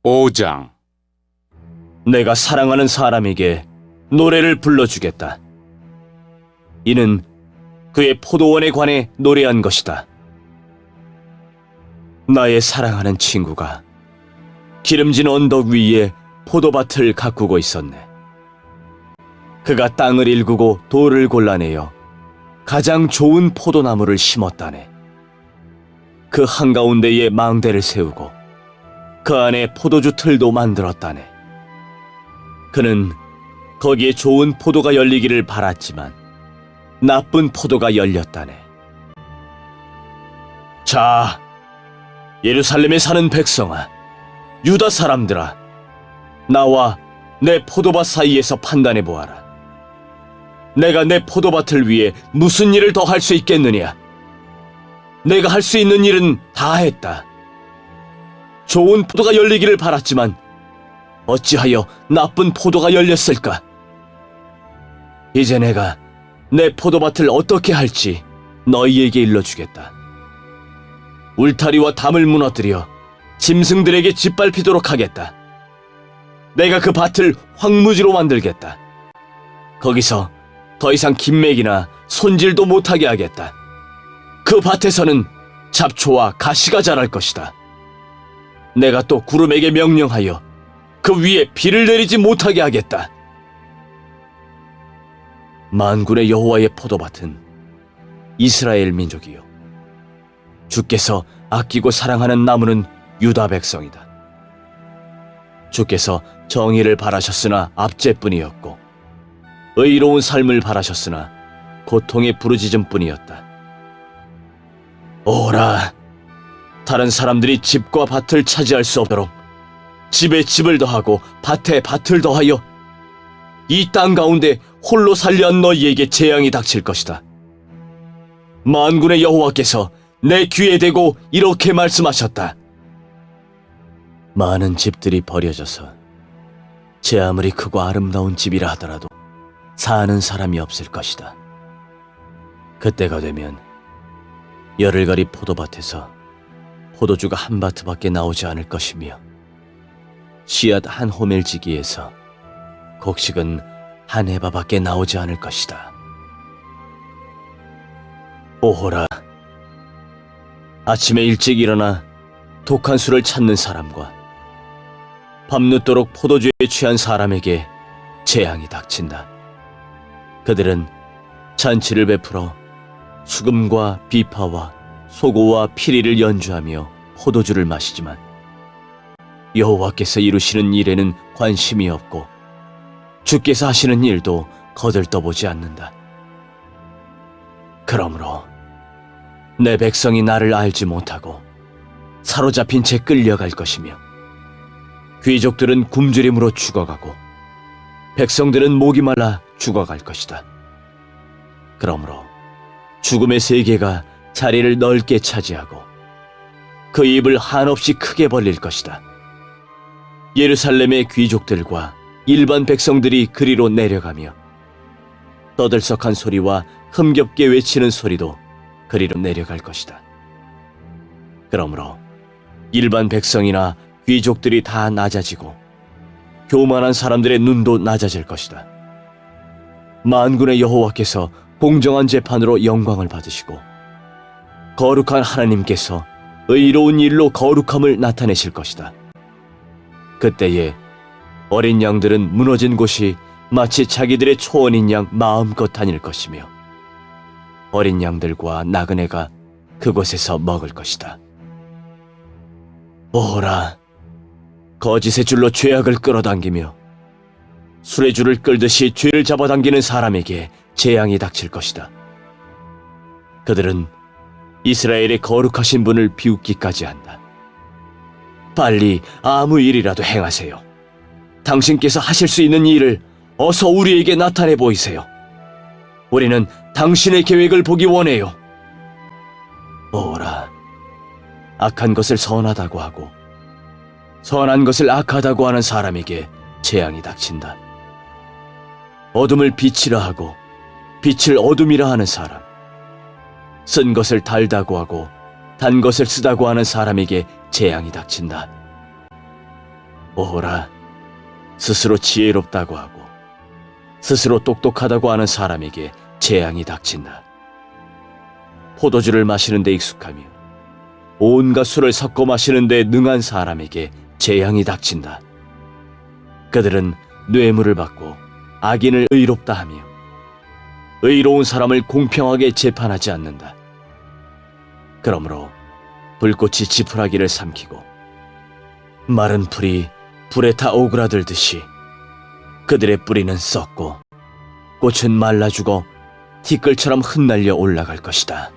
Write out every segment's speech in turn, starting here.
5장. 내가 사랑하는 사람에게 노래를 불러주겠다. 이는 그의 포도원에 관해 노래한 것이다. 나의 사랑하는 친구가 기름진 언덕 위에 포도밭을 가꾸고 있었네. 그가 땅을 일구고 돌을 골라내어 가장 좋은 포도나무를 심었다네. 그 한가운데에 망대를 세우고 그 안에 포도주 틀도 만들었다네. 그는 거기에 좋은 포도가 열리기를 바랐지만 나쁜 포도가 열렸다네. 자, 예루살렘에 사는 백성아, 유다 사람들아, 나와 내 포도밭 사이에서 판단해 보아라. 내가 내 포도밭을 위해 무슨 일을 더 할 수 있겠느냐? 내가 할 수 있는 일은 다 했다. 좋은 포도가 열리기를 바랐지만 어찌하여 나쁜 포도가 열렸을까? 이제 내가 내 포도밭을 어떻게 할지 너희에게 일러주겠다. 울타리와 담을 무너뜨려 짐승들에게 짓밟히도록 하겠다. 내가 그 밭을 황무지로 만들겠다. 거기서 더 이상 김맥이나 손질도 못하게 하겠다. 그 밭에서는 잡초와 가시가 자랄 것이다. 내가 또 구름에게 명령하여 그 위에 비를 내리지 못하게 하겠다. 만군의 여호와의 포도밭은 이스라엘 민족이요, 주께서 아끼고 사랑하는 나무는 유다 백성이다. 주께서 정의를 바라셨으나 압제뿐이었고 의로운 삶을 바라셨으나 고통의 부르짖음뿐이었다. 오라, 다른 사람들이 집과 밭을 차지할 수 없도록 집에 집을 더하고 밭에 밭을 더하여 이 땅 가운데 홀로 살려한 너희에게 재앙이 닥칠 것이다. 만군의 여호와께서 내 귀에 대고 이렇게 말씀하셨다. 많은 집들이 버려져서 제 아무리 크고 아름다운 집이라 하더라도 사는 사람이 없을 것이다. 그때가 되면 열흘가리 포도밭에서 포도주가 한 바트밖에 나오지 않을 것이며 씨앗 한 호멜지기에서 곡식은 한 해바밖에 나오지 않을 것이다. 오호라, 아침에 일찍 일어나 독한 술을 찾는 사람과 밤늦도록 포도주에 취한 사람에게 재앙이 닥친다. 그들은 잔치를 베풀어 수금과 비파와 소고와 피리를 연주하며 포도주를 마시지만 여호와께서 이루시는 일에는 관심이 없고 주께서 하시는 일도 거들떠보지 않는다. 그러므로 내 백성이 나를 알지 못하고 사로잡힌 채 끌려갈 것이며 귀족들은 굶주림으로 죽어가고 백성들은 목이 말라 죽어갈 것이다. 그러므로 죽음의 세계가 자리를 넓게 차지하고 그 입을 한없이 크게 벌릴 것이다. 예루살렘의 귀족들과 일반 백성들이 그리로 내려가며 떠들썩한 소리와 흥겹게 외치는 소리도 그리로 내려갈 것이다. 그러므로 일반 백성이나 귀족들이 다 낮아지고 교만한 사람들의 눈도 낮아질 것이다. 만군의 여호와께서 공정한 재판으로 영광을 받으시고 거룩한 하나님께서 의로운 일로 거룩함을 나타내실 것이다. 그때에 어린 양들은 무너진 곳이 마치 자기들의 초원인 양 마음껏 다닐 것이며 어린 양들과 나그네가 그곳에서 먹을 것이다. 오호라, 거짓의 줄로 죄악을 끌어당기며 술의 줄을 끌듯이 죄를 잡아당기는 사람에게 재앙이 닥칠 것이다. 그들은 이스라엘의 거룩하신 분을 비웃기까지 한다. 빨리 아무 일이라도 행하세요. 당신께서 하실 수 있는 일을 어서 우리에게 나타내 보이세요. 우리는 당신의 계획을 보기 원해요. 오라, 악한 것을 선하다고 하고 선한 것을 악하다고 하는 사람에게 재앙이 닥친다. 어둠을 빛이라 하고 빛을 어둠이라 하는 사람, 쓴 것을 달다고 하고 단 것을 쓰다고 하는 사람에게 재앙이 닥친다. 오호라, 스스로 지혜롭다고 하고 스스로 똑똑하다고 하는 사람에게 재앙이 닥친다. 포도주를 마시는 데 익숙하며 온갖 술을 섞어 마시는 데 능한 사람에게 재앙이 닥친다. 그들은 뇌물을 받고 악인을 의롭다 하며 의로운 사람을 공평하게 재판하지 않는다. 그러므로 불꽃이 지푸라기를 삼키고 마른 풀이 불에 타 오그라들듯이 그들의 뿌리는 썩고 꽃은 말라 죽어 티끌처럼 흩날려 올라갈 것이다.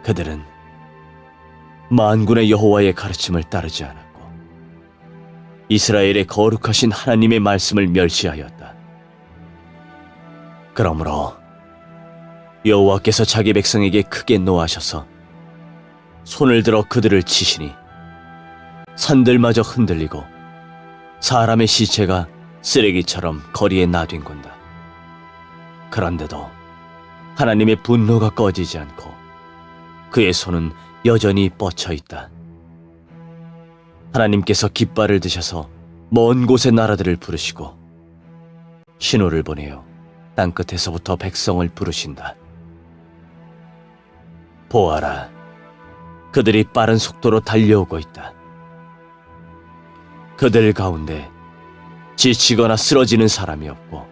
그들은 만군의 여호와의 가르침을 따르지 않았고 이스라엘의 거룩하신 하나님의 말씀을 멸시하였다. 그러므로 여호와께서 자기 백성에게 크게 노하셔서 손을 들어 그들을 치시니 산들마저 흔들리고 사람의 시체가 쓰레기처럼 거리에 나뒹군다. 그런데도 하나님의 분노가 꺼지지 않고 그의 손은 여전히 뻗쳐 있다. 하나님께서 깃발을 드셔서 먼 곳의 나라들을 부르시고 신호를 보내어 땅끝에서부터 백성을 부르신다. 보아라, 그들이 빠른 속도로 달려오고 있다. 그들 가운데 지치거나 쓰러지는 사람이 없고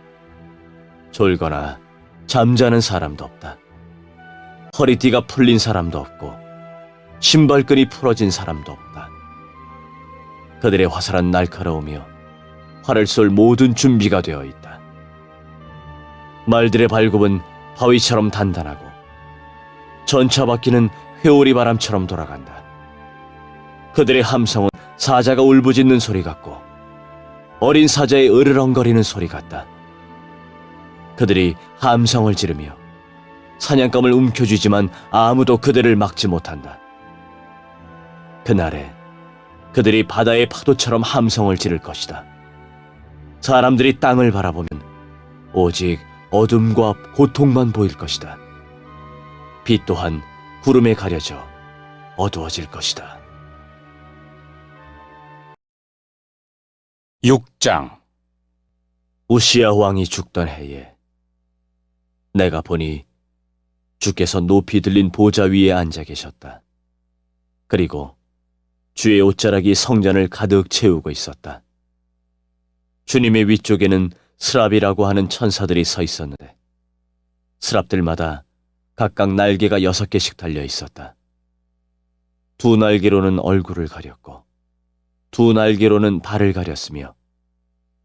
졸거나 잠자는 사람도 없다. 허리띠가 풀린 사람도 없고 신발끈이 풀어진 사람도 없다. 그들의 화살은 날카로우며 활을 쏠 모든 준비가 되어 있다. 말들의 발굽은 바위처럼 단단하고 전차 바퀴는 회오리 바람처럼 돌아간다. 그들의 함성은 사자가 울부짖는 소리 같고 어린 사자의 으르렁거리는 소리 같다. 그들이 함성을 지르며 사냥감을 움켜쥐지만 아무도 그들을 막지 못한다. 그날에 그들이 바다의 파도처럼 함성을 지를 것이다. 사람들이 땅을 바라보면 오직 어둠과 고통만 보일 것이다. 빛 또한 구름에 가려져 어두워질 것이다. 6장. 우시야 왕이 죽던 해에 내가 보니 주께서 높이 들린 보좌 위에 앉아 계셨다. 그리고 주의 옷자락이 성전을 가득 채우고 있었다. 주님의 위쪽에는 스랍이라고 하는 천사들이 서 있었는데 스랍들마다 각각 날개가 6개씩 달려 있었다. 두 날개로는 얼굴을 가렸고 두 날개로는 발을 가렸으며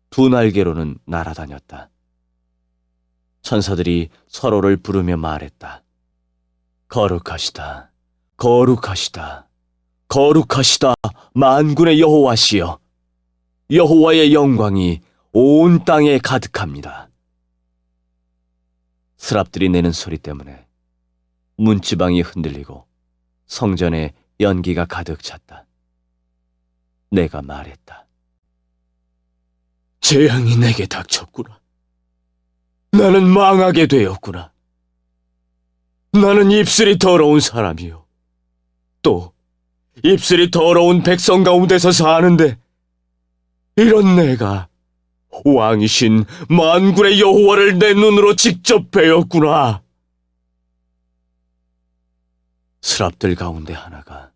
두 날개로는 날아다녔다. 천사들이 서로를 부르며 말했다. 거룩하시다, 거룩하시다, 거룩하시다 만군의 여호와시여, 여호와의 영광이 온 땅에 가득합니다. 스랍들이 내는 소리 때문에 문지방이 흔들리고 성전에 연기가 가득 찼다. 내가 말했다. 재앙이 내게 닥쳤구나. 나는 망하게 되었구나. 나는 입술이 더러운 사람이요. 또 입술이 더러운 백성 가운데서 사는데 이런 내가 왕이신 만군의 여호와를 내 눈으로 직접 뵈었구나. 스랍들 가운데 하나가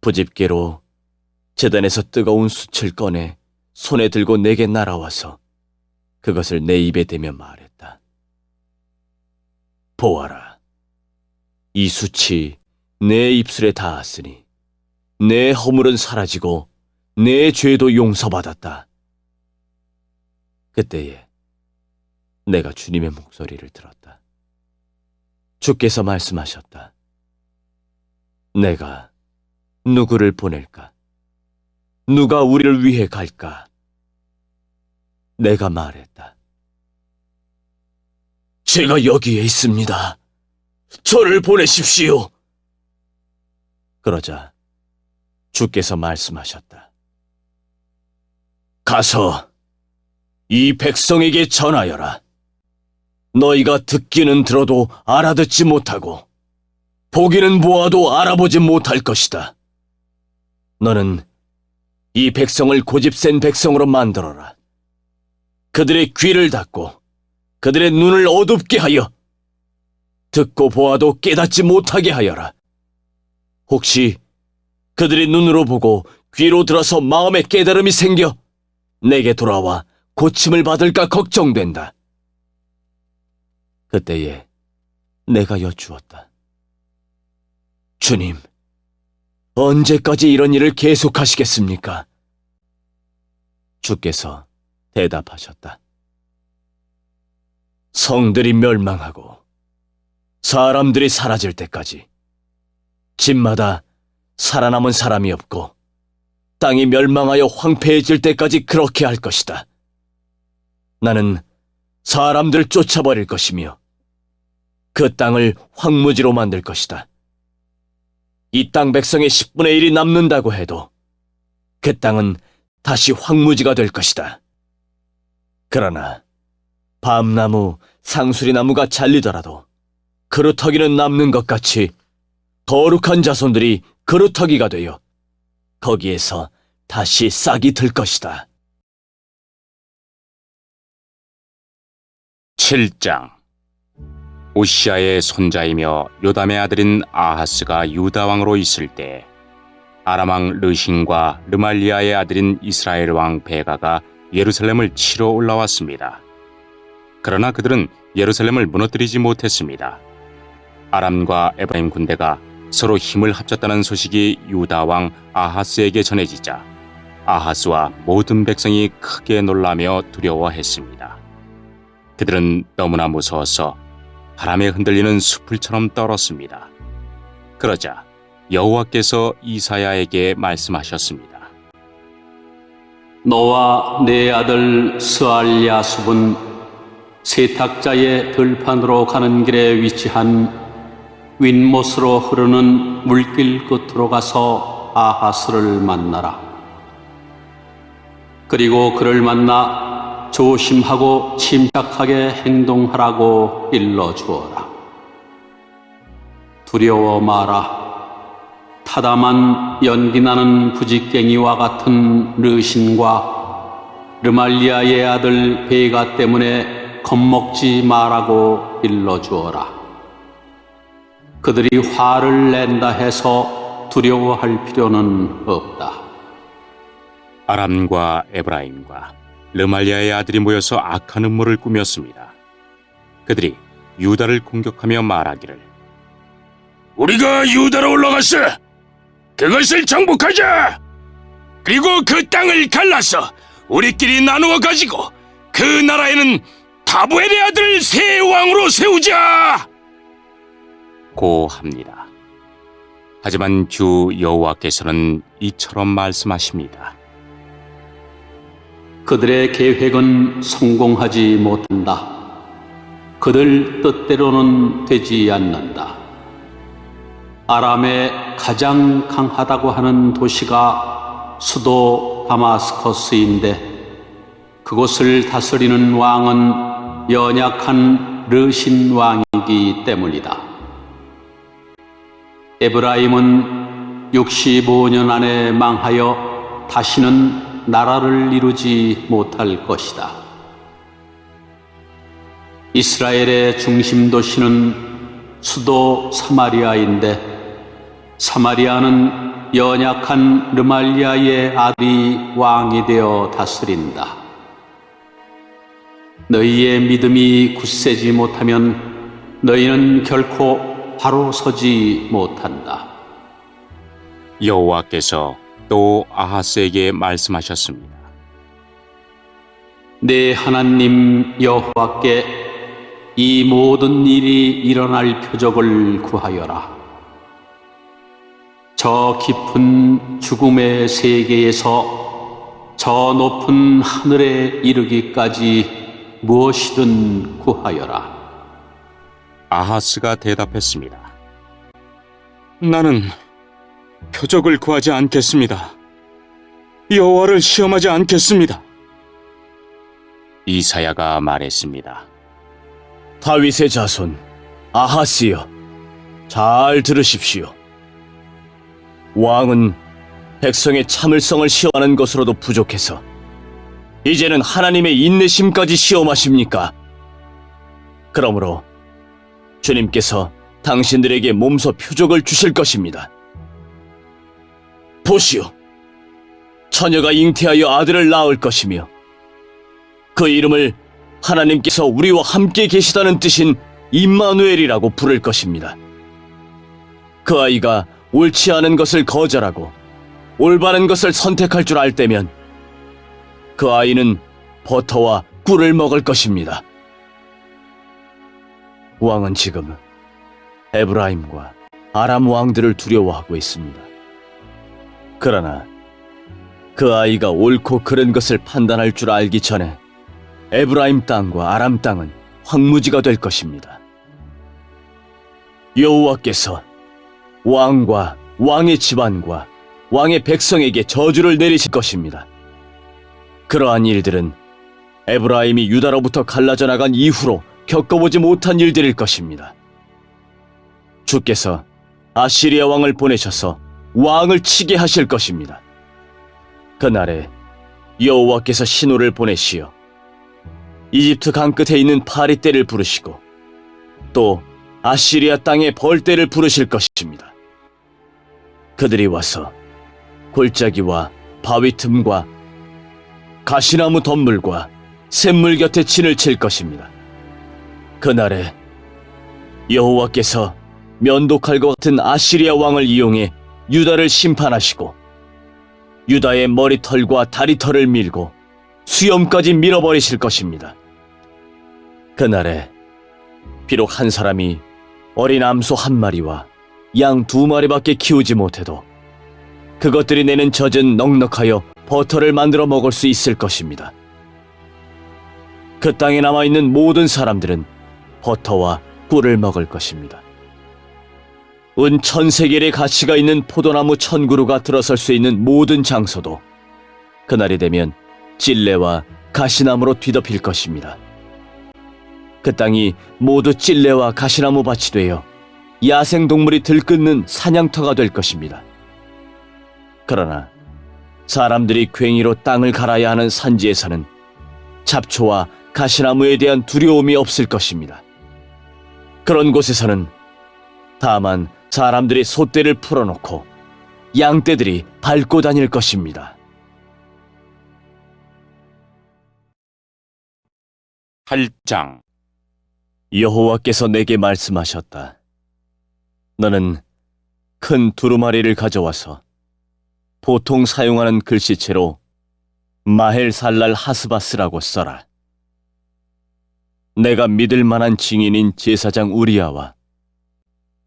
부집개로 제단에서 뜨거운 숯을 꺼내 손에 들고 내게 날아와서 그것을 내 입에 대며 말했다. 보아라, 이 숯이 내 입술에 닿았으니 내 허물은 사라지고 내 죄도 용서받았다. 그때에 내가 주님의 목소리를 들었다. 주께서 말씀하셨다. 내가 누구를 보낼까? 누가 우리를 위해 갈까? 내가 말했다. 제가 여기에 있습니다. 저를 보내십시오. 그러자 주께서 말씀하셨다. 가서 이 백성에게 전하여라. 너희가 듣기는 들어도 알아듣지 못하고 보기는 보아도 알아보지 못할 것이다. 너는 이 백성을 고집센 백성으로 만들어라. 그들의 귀를 닫고 그들의 눈을 어둡게 하여 듣고 보아도 깨닫지 못하게 하여라. 혹시 그들의 눈으로 보고 귀로 들어서 마음에 깨달음이 생겨 내게 돌아와 고침을 받을까 걱정된다. 그때에 내가 여쭈었다. 주님, 언제까지 이런 일을 계속하시겠습니까? 주께서 대답하셨다. 성들이 멸망하고 사람들이 사라질 때까지 집마다 살아남은 사람이 없고 땅이 멸망하여 황폐해질 때까지 그렇게 할 것이다. 나는 사람들 쫓아버릴 것이며 그 땅을 황무지로 만들 것이다. 이 땅 백성의 10분의 1이 남는다고 해도 그 땅은 다시 황무지가 될 것이다. 그러나 밤나무, 상수리나무가 잘리더라도 그루터기는 남는 것 같이 거룩한 자손들이 그루터기가 되어 거기에서 다시 싹이 들 것이다. 7장. 우시아의 손자이며 요담의 아들인 아하스가 유다 왕으로 있을 때 아람 왕 르신과 르말리아의 아들인 이스라엘 왕 베가가 예루살렘을 치러 올라왔습니다. 그러나 그들은 예루살렘을 무너뜨리지 못했습니다. 아람과 에브라임 군대가 서로 힘을 합쳤다는 소식이 유다 왕 아하스에게 전해지자 아하스와 모든 백성이 크게 놀라며 두려워했습니다. 그들은 너무나 무서워서 바람에 흔들리는 수풀처럼 떨었습니다. 그러자 여호와께서 이사야에게 말씀하셨습니다. 너와 내 아들 스알야숲은 세탁자의 들판으로 가는 길에 위치한 윗못으로 흐르는 물길 끝으로 가서 아하스를 만나라. 그리고 그를 만나 조심하고 침착하게 행동하라고 일러주어라. 두려워 마라. 타담한 연기나는 부직갱이와 같은 르신과 르말리아의 아들 베가 때문에 겁먹지 말라고 일러주어라. 그들이 화를 낸다 해서 두려워할 필요는 없다. 아람과 에브라임과 르말리아의 아들이 모여서 악한 음모를 꾸몄습니다. 그들이 유다를 공격하며 말하기를, 우리가 유다로 올라가서 그것을 정복하자. 그리고 그 땅을 갈라서 우리끼리 나누어 가지고 그 나라에는 다부엘의 아들 새 왕으로 세우자. 고 합니다. 하지만 주 여호와께서는 이처럼 말씀하십니다. 그들의 계획은 성공하지 못한다. 그들 뜻대로는 되지 않는다. 아람의 가장 강하다고 하는 도시가 수도 다마스커스인데 그곳을 다스리는 왕은 연약한 르신 왕이기 때문이다. 에브라임은 65년 안에 망하여 다시는 나라를 이루지 못할 것이다. 이스라엘의 중심 도시는 수도 사마리아인데 사마리아는 연약한 르말리아의 아들이 왕이 되어 다스린다. 너희의 믿음이 굳세지 못하면 너희는 결코 바로 서지 못한다. 여호와께서 또 아하스에게 말씀하셨습니다. 내 하나님 여호와께 이 모든 일이 일어날 표적을 구하여라. 저 깊은 죽음의 세계에서 저 높은 하늘에 이르기까지 무엇이든 구하여라. 아하스가 대답했습니다. 나는 표적을 구하지 않겠습니다. 여호와를 시험하지 않겠습니다. 이사야가 말했습니다. 다윗의 자손 아하스여, 잘 들으십시오. 왕은 백성의 참을성을 시험하는 것으로도 부족해서 이제는 하나님의 인내심까지 시험하십니까? 그러므로 주님께서 당신들에게 몸소 표적을 주실 것입니다. 보시오, 처녀가 잉태하여 아들을 낳을 것이며 그 이름을 하나님께서 우리와 함께 계시다는 뜻인 임마누엘이라고 부를 것입니다. 그 아이가 옳지 않은 것을 거절하고 올바른 것을 선택할 줄 알 때면 그 아이는 버터와 꿀을 먹을 것입니다. 왕은 지금 에브라임과 아람 왕들을 두려워하고 있습니다. 그러나 그 아이가 옳고 그른 것을 판단할 줄 알기 전에 에브라임 땅과 아람 땅은 황무지가 될 것입니다. 여호와께서 왕과 왕의 집안과 왕의 백성에게 저주를 내리실 것입니다. 그러한 일들은 에브라임이 유다로부터 갈라져 나간 이후로 겪어보지 못한 일들일 것입니다. 주께서 아시리아 왕을 보내셔서 왕을 치게 하실 것입니다. 그날에 여호와께서 신호를 보내시어 이집트 강 끝에 있는 파리떼를 부르시고 또 아시리아 땅의 벌떼를 부르실 것입니다. 그들이 와서 골짜기와 바위 틈과 가시나무 덤물과 샘물 곁에 진을 칠 것입니다. 그날에 여호와께서 면도칼과 같은 아시리아 왕을 이용해 유다를 심판하시고 유다의 머리털과 다리털을 밀고 수염까지 밀어버리실 것입니다. 그날에 비록 한 사람이 어린 암소 한 마리와 양 2마리밖에 키우지 못해도 그것들이 내는 젖은 넉넉하여 버터를 만들어 먹을 수 있을 것입니다. 그 땅에 남아있는 모든 사람들은 버터와 꿀을 먹을 것입니다. 은 1000세겔의 가치가 있는 포도나무 1000그루가 들어설 수 있는 모든 장소도 그날이 되면 찔레와 가시나무로 뒤덮일 것입니다. 그 땅이 모두 찔레와 가시나무 밭이 되어 야생동물이 들끓는 사냥터가 될 것입니다. 그러나 사람들이 괭이로 땅을 갈아야 하는 산지에서는 잡초와 가시나무에 대한 두려움이 없을 것입니다. 그런 곳에서는 다만 사람들이 소떼를 풀어놓고 양떼들이 밟고 다닐 것입니다. 8장. 여호와께서 내게 말씀하셨다. 너는 큰 두루마리를 가져와서 보통 사용하는 글씨체로 마헬살랄 하스바스라고 써라. 내가 믿을 만한 증인인 제사장 우리아와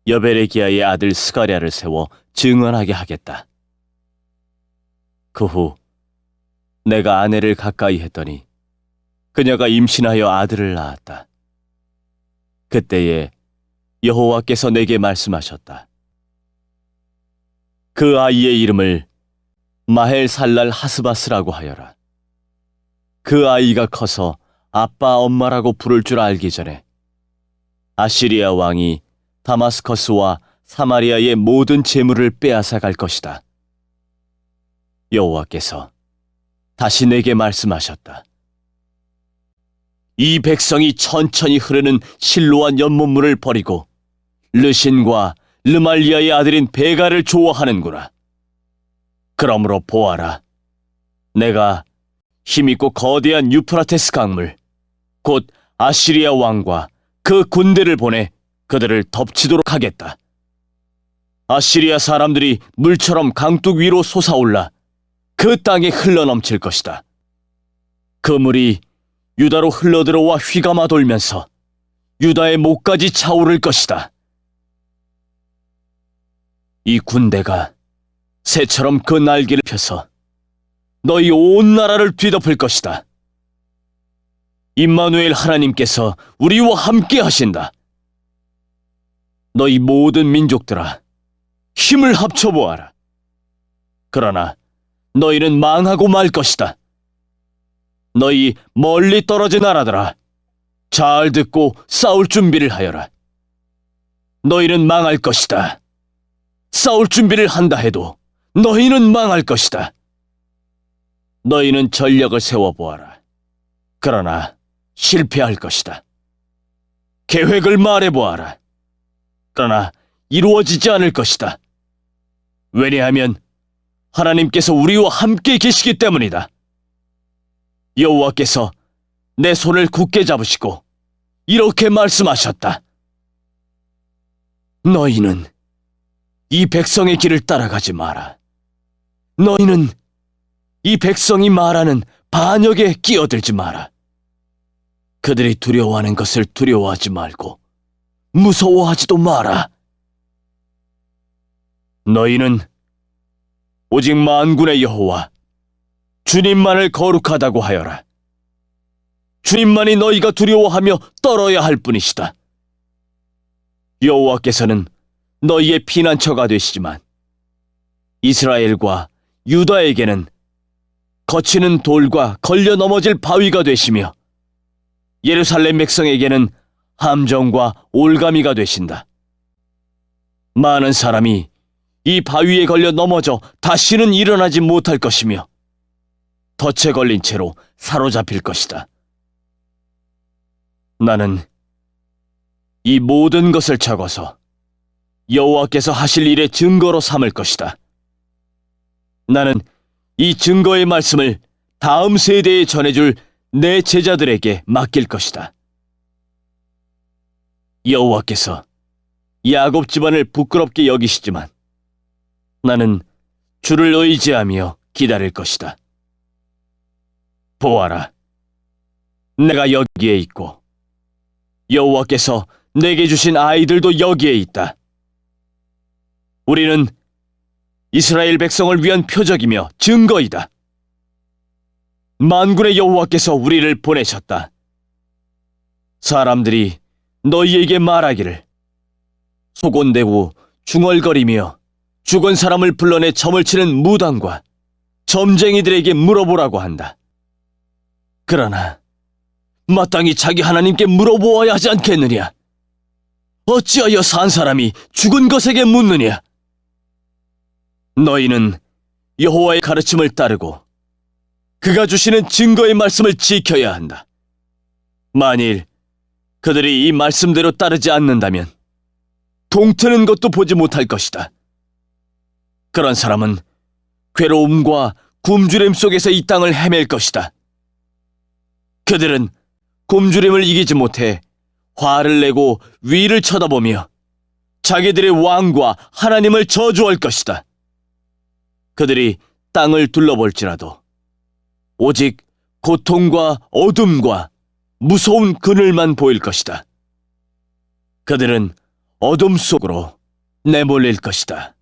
여베레기야의 아들 스가랴를 세워 증언하게 하겠다. 그 후 내가 아내를 가까이 했더니 그녀가 임신하여 아들을 낳았다. 그때에 여호와께서 내게 말씀하셨다. 그 아이의 이름을 마헬살랄 하스바스라고 하여라. 그 아이가 커서 아빠 엄마라고 부를 줄 알기 전에 아시리아 왕이 다마스커스와 사마리아의 모든 재물을 빼앗아 갈 것이다. 여호와께서 다시 내게 말씀하셨다. 이 백성이 천천히 흐르는 실로한 연못물을 버리고 르신과 르말리아의 아들인 베가를 좋아하는구나. 그러므로 보아라. 내가 힘있고 거대한 유프라테스 강물, 곧 아시리아 왕과 그 군대를 보내 그들을 덮치도록 하겠다. 아시리아 사람들이 물처럼 강둑 위로 솟아올라 그 땅에 흘러넘칠 것이다. 그 물이 유다로 흘러들어와 휘감아 돌면서 유다의 목까지 차오를 것이다. 이 군대가 새처럼 그 날개를 펴서 너희 온 나라를 뒤덮을 것이다. 임마누엘 하나님께서 우리와 함께 하신다. 너희 모든 민족들아, 힘을 합쳐보아라. 그러나 너희는 망하고 말 것이다. 너희 멀리 떨어진 나라들아, 잘 듣고 싸울 준비를 하여라. 너희는 망할 것이다. 싸울 준비를 한다 해도 너희는 망할 것이다. 너희는 전력을 세워보아라. 그러나 실패할 것이다. 계획을 말해보아라. 그러나 이루어지지 않을 것이다. 왜냐하면 하나님께서 우리와 함께 계시기 때문이다. 여호와께서 내 손을 굳게 잡으시고 이렇게 말씀하셨다. 너희는 이 백성의 길을 따라가지 마라. 너희는 이 백성이 말하는 반역에 끼어들지 마라. 그들이 두려워하는 것을 두려워하지 말고 무서워하지도 마라. 너희는 오직 만군의 여호와 주님만을 거룩하다고 하여라. 주님만이 너희가 두려워하며 떨어야 할 뿐이시다. 여호와께서는 너희의 피난처가 되시지만 이스라엘과 유다에게는 거치는 돌과 걸려 넘어질 바위가 되시며 예루살렘 백성에게는 함정과 올가미가 되신다. 많은 사람이 이 바위에 걸려 넘어져 다시는 일어나지 못할 것이며 덫에 걸린 채로 사로잡힐 것이다. 나는 이 모든 것을 적어서 여호와께서 하실 일의 증거로 삼을 것이다. 나는 이 증거의 말씀을 다음 세대에 전해줄 내 제자들에게 맡길 것이다. 여호와께서 야곱 집안을 부끄럽게 여기시지만 나는 주를 의지하며 기다릴 것이다. 보아라, 내가 여기에 있고 여호와께서 내게 주신 아이들도 여기에 있다. 우리는 이스라엘 백성을 위한 표적이며 증거이다. 만군의 여호와께서 우리를 보내셨다. 사람들이 너희에게 말하기를 소곤대고 중얼거리며 죽은 사람을 불러내 점을 치는 무당과 점쟁이들에게 물어보라고 한다. 그러나 마땅히 자기 하나님께 물어보아야 하지 않겠느냐? 어찌하여 산 사람이 죽은 것에게 묻느냐? 너희는 여호와의 가르침을 따르고 그가 주시는 증거의 말씀을 지켜야 한다. 만일 그들이 이 말씀대로 따르지 않는다면 동트는 것도 보지 못할 것이다. 그런 사람은 괴로움과 굶주림 속에서 이 땅을 헤맬 것이다. 그들은 굶주림을 이기지 못해 화를 내고 위를 쳐다보며 자기들의 왕과 하나님을 저주할 것이다. 그들이 땅을 둘러볼지라도 오직 고통과 어둠과 무서운 그늘만 보일 것이다. 그들은 어둠 속으로 내몰릴 것이다.